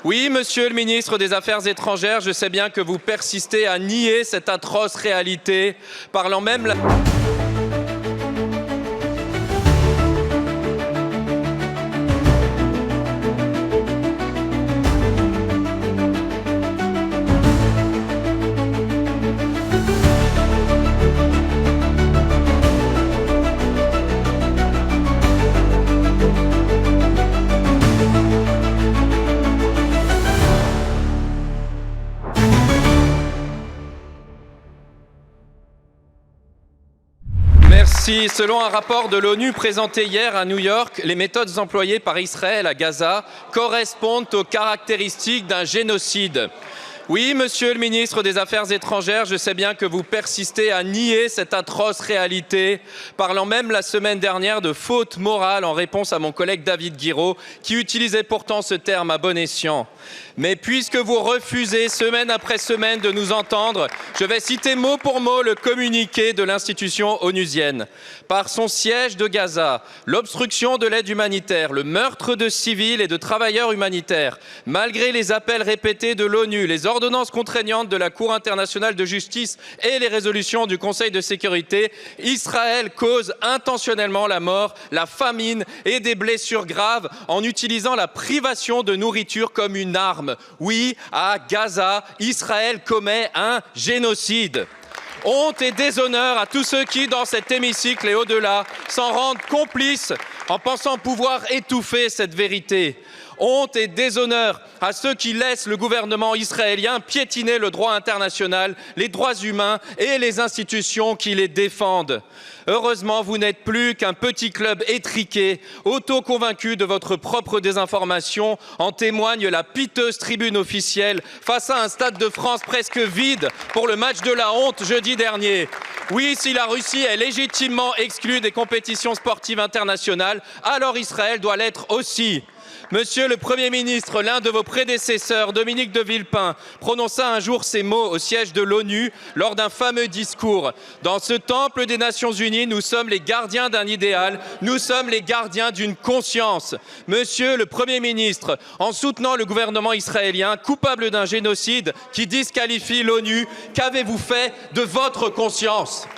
Oui, monsieur le ministre des Affaires étrangères, je sais bien que vous persistez à nier cette atroce réalité, parlant même... Merci. Selon un rapport de l'ONU présenté hier à New York, les méthodes employées par Israël à Gaza correspondent aux caractéristiques d'un génocide. Oui, monsieur le ministre des Affaires étrangères, je sais bien que vous persistez à nier cette atroce réalité, parlant même la semaine dernière de faute morale en réponse à mon collègue David Guiraud, qui utilisait pourtant ce terme à bon escient. Mais puisque vous refusez semaine après semaine de nous entendre, je vais citer mot pour mot le communiqué de l'institution onusienne. Par son siège de Gaza, l'obstruction de l'aide humanitaire, le meurtre de civils et de travailleurs humanitaires, malgré les appels répétés de l'ONU, les ordonnances contraignantes de la Cour internationale de justice et les résolutions du Conseil de sécurité, Israël cause intentionnellement la mort, la famine et des blessures graves en utilisant la privation de nourriture comme une arme. Oui, à Gaza, Israël commet un génocide. Honte et déshonneur à tous ceux qui, dans cet hémicycle et au-delà, s'en rendent complices en pensant pouvoir étouffer cette vérité. Honte et déshonneur à ceux qui laissent le gouvernement israélien piétiner le droit international, les droits humains et les institutions qui les défendent. Heureusement, vous n'êtes plus qu'un petit club étriqué, auto-convaincu de votre propre désinformation. En témoigne la piteuse tribune officielle face à un stade de France presque vide pour le match de la honte jeudi dernier. Oui, si la Russie est légitimement exclue des compétitions sportives internationales, alors Israël doit l'être aussi. Monsieur le Premier ministre, l'un de vos prédécesseurs, Dominique de Villepin, prononça un jour ces mots au siège de l'ONU lors d'un fameux discours. Dans ce temple des Nations Unies, nous sommes les gardiens d'un idéal, nous sommes les gardiens d'une conscience. Monsieur le Premier ministre, en soutenant le gouvernement israélien, coupable d'un génocide qui disqualifie l'ONU, qu'avez-vous fait de votre conscience ?